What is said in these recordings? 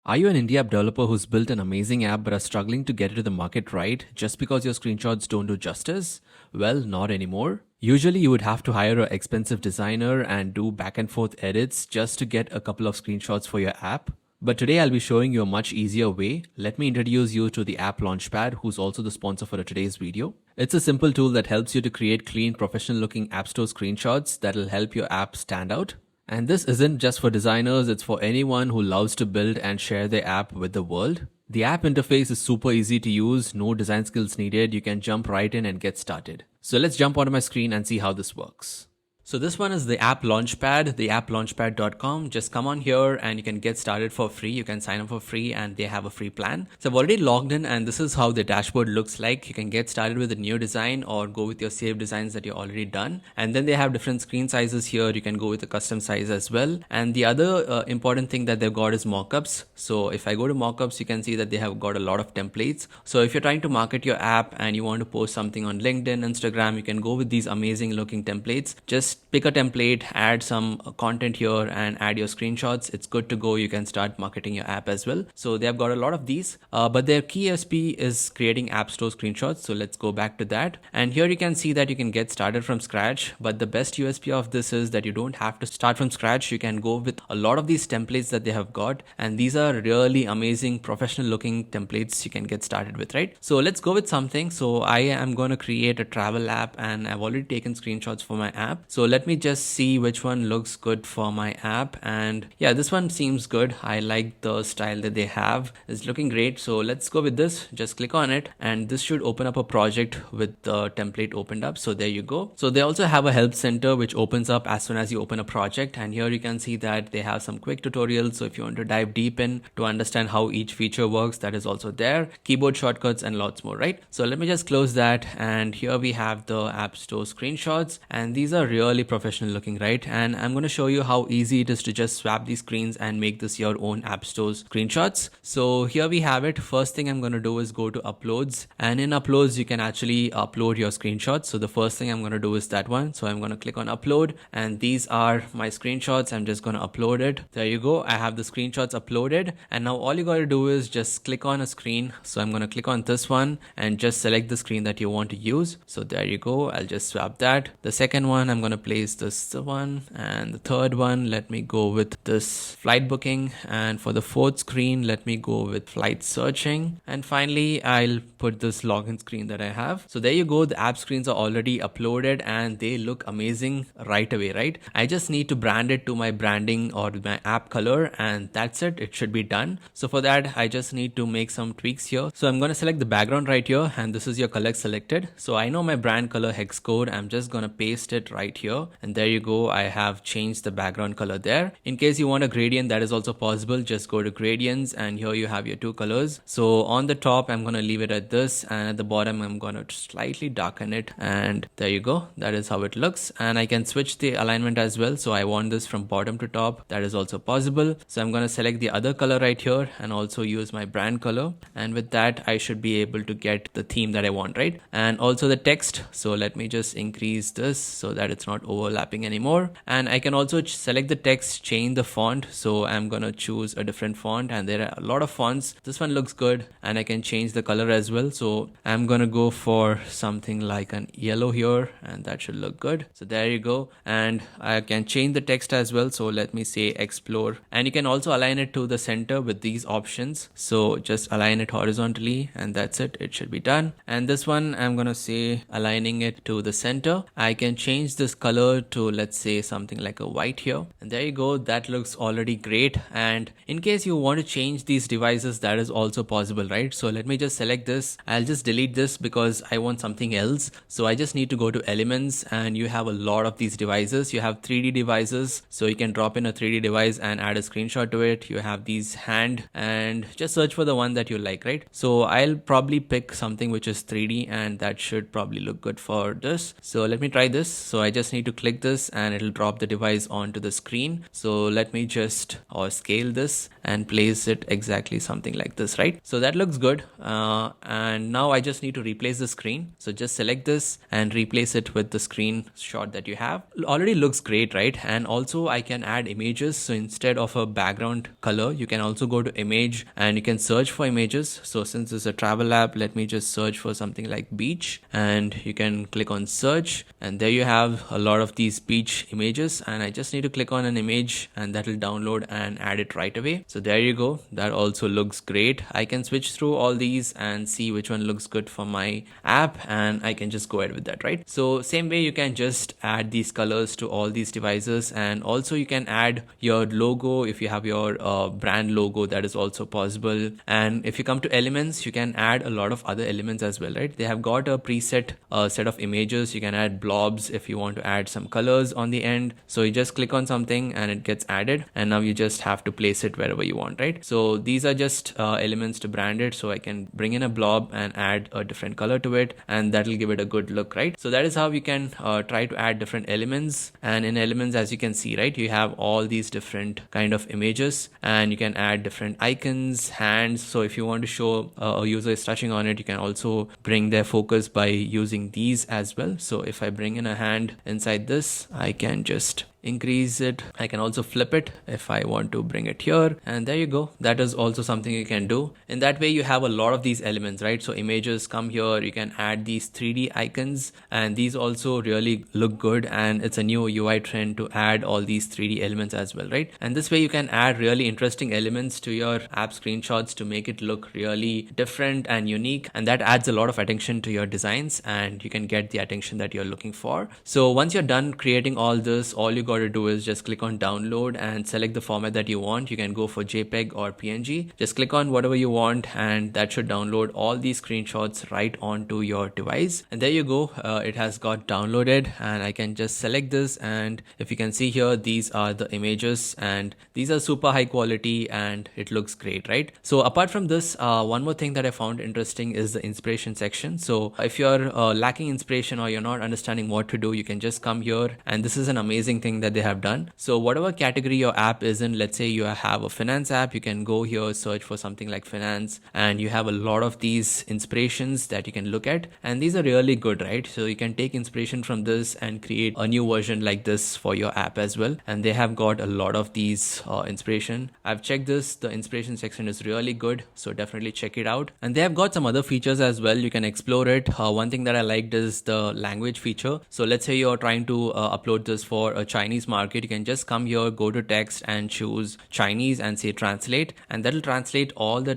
Are you an indie app developer who's built an amazing app but are struggling to get it to the market right just because your screenshots don't do justice? Well, not anymore. Usually, you would have to hire an expensive designer and do back and forth edits just to get a couple of screenshots for your app. But today I'll be showing you a much easier way. Let me introduce you to the AppLaunchpad, who's also the sponsor for today's video. It's a simple tool that helps you to create clean, professional looking Appstore screenshots that'll help your app stand out. And this isn't just for designers, it's for anyone who loves to build and share their app with the world. The app interface is super easy to use, no design skills needed, you can jump right in and get started. So let's jump onto my screen and see how this works. So this one is the AppLaunchpad, theAppLaunchpad.com. Just come on here and you can get started for free. You can sign up for free and they have a free plan. So I've already logged in and this is how the dashboard looks like. You can get started with a new design or go with your saved designs that you're already done. And then they have different screen sizes here. You can go with a custom size as well. And the other important thing that they've got is mockups. So if I go to mockups, you can see that they have got a lot of templates. So if you're trying to market your app and you want to post something on LinkedIn, Instagram, you can go with these amazing looking templates. Just pick a template, add some content here and add your screenshots. It's good to go. You can start marketing your app as well. So they have got a lot of these, but their key USP is creating Appstore screenshots. So let's go back to that. And here you can see that you can get started from scratch, but the best USP of this is that you don't have to start from scratch. You can go with a lot of these templates that they have got. And these are really amazing professional looking templates you can get started with, right? So let's go with something. So I am going to create a travel app and I've already taken screenshots for my app. So let me just see which one looks good for my app. And yeah, this one seems good. I like the style that they have. It's looking great. So let's go with this. Just click on it and this should open up a project with the template opened up. So there you go. So they also have a help center which opens up as soon as you open a project. And here you can see that they have some quick tutorials. So if you want to dive deep in to understand how each feature works, that is also there. Keyboard shortcuts and lots more, right? So let me just close that. And here we have the App Store screenshots. And these are really professional looking, right? And I'm going to show you how easy it is to just swap these screens and make this your own App Store screenshots. So here we have it. First thing I'm going to do is go to uploads, and in uploads you can actually upload your screenshots. So the first thing I'm going to do is that one. So I'm going to click on upload and these are my screenshots. I'm just going to upload it. There you go. I have the screenshots uploaded and now all you got to do is just click on a screen. So I'm going to click on this one and just select the screen that you want to use. So there you go. I'll just swap that. The second one I'm going to place this one, and the third one let me go with this flight booking, and for the fourth screen let me go with flight searching, and finally I'll put this login screen that I have. So there you go. The app screens are already uploaded and they look amazing right away, right? I just need to brand it to my branding or my app color and that's it. It should be done. So for that I just need to make some tweaks here. So I'm going to select the background right here and this is your color selected. So I know my brand color hex code. I'm just going to paste it right here. And there you go. I have changed the background color there. In case you want a gradient, that is also possible. Just go to gradients and here you have your two colors. So on the top, I'm going to leave it at this, and at the bottom, I'm going to slightly darken it. And there you go. That is how it looks. And I can switch the alignment as well. So I want this from bottom to top. That is also possible. So I'm going to select the other color right here and also use my brand color. And with that, I should be able to get the theme that I want, right? And also the text. So let me just increase this so that it's not overlapping anymore. And I can also select the text, change the font. So I'm going to choose a different font and there are a lot of fonts. This one looks good and I can change the color as well. So I'm going to go for something like an yellow here and that should look good. So there you go. And I can change the text as well. So let me say explore, and you can also align it to the center with these options. So just align it horizontally and that's it. It should be done. And this one I'm going to say aligning it to the center. I can change this color to, let's say, something like a white here, and there you go. That looks already great. And in case you want to change these devices, that is also possible, right? So let me just select this. I'll just delete this because I want something else. So I just need to go to elements and you have a lot of these devices. You have 3D devices, so you can drop in a 3D device and add a screenshot to it. You have these hand and just search for the one that you like, right? So I'll probably pick something which is 3D and that should probably look good for this. So let me try this. So I just need need to click this and it'll drop the device onto the screen. So let me just scale this and place it exactly something like this, right? So that looks good. And now I just need to replace the screen. So just select this and replace it with the screenshot that you have. Already looks great, right? And also I can add images. So instead of a background color, you can also go to image and you can search for images. So since it's a travel app, let me just search for something like beach, and you can click on search, and there you have a lot of these beach images, and I just need to click on an image and that will download and add it right away. So there you go. That also looks great. I can switch through all these and see which one looks good for my app, and I can just go ahead with that, right? So same way you can just add these colors to all these devices, and also you can add your logo if you have your brand logo. That is also possible. And if you come to elements, you can add a lot of other elements as well, right? They have got a preset set of images. You can add blobs if you want to add some colors on the end. So you just click on something and it gets added, and now you just have to place it wherever you want, right? So these are just elements to brand it. So I can bring in a blob and add a different color to it, and that'll give it a good look, right? So that is how you can try to add different elements. And in elements, as you can see, right, you have all these different kind of images, and you can add different icons, hands. So if you want to show a user is touching on it, you can also bring their focus by using these as well. So if I bring in a hand inside this, I can just increase it. I can also flip it if I want to bring it here, and there you go. That is also something you can do. In that way you have a lot of these elements, right? So images come here, you can add these 3D icons, and these also really look good, and it's a new UI trend to add all these 3D elements as well, right? And this way you can add really interesting elements to your app screenshots to make it look really different and unique, and that adds a lot of attention to your designs, and you can get the attention that you're looking for. So once you're done creating all this, all you got to do is just click on download and select the format that you want. You can go for JPEG or PNG. Just click on whatever you want, and that should download all these screenshots right onto your device. And there you go. It has got downloaded, and I can just select this, and if you can see here, these are the images, and these are super high quality, and it looks great, right? So apart from this, one more thing that I found interesting is the inspiration section. So if you're lacking inspiration or you're not understanding what to do, you can just come here, and this is an amazing thing that they have done. So whatever category your app is in, let's say you have a finance app, you can go here, search for something like finance, and you have a lot of these inspirations that you can look at, and these are really good, right? So you can take inspiration from this and create a new version like this for your app as well. And they have got a lot of these inspiration. I've checked this. The inspiration section is really good, so definitely check it out. And they have got some other features as well. You can explore it. One thing that I liked is the language feature. So let's say you're trying to upload this for a Chinese market. You can just come here, go to text and choose Chinese and say translate, and that'll translate all the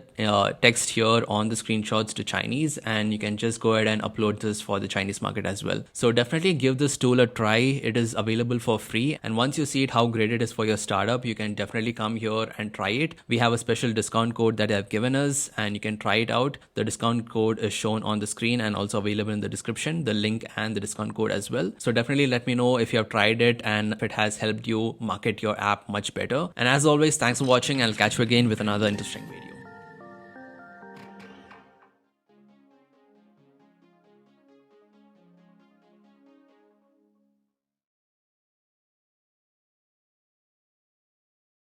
text here on the screenshots to Chinese, and you can just go ahead and upload this for the Chinese market as well. So definitely give this tool a try. It is available for free, and once you see it how great it is for your startup, you can definitely come here and try it. We have a special discount code that they have given us, and you can try it out. The discount code is shown on the screen and also available in the description, the link and the discount code as well. So definitely let me know if you have tried it and if it has helped you market your app much better. And as always, thanks for watching. I'll catch you again with another interesting video.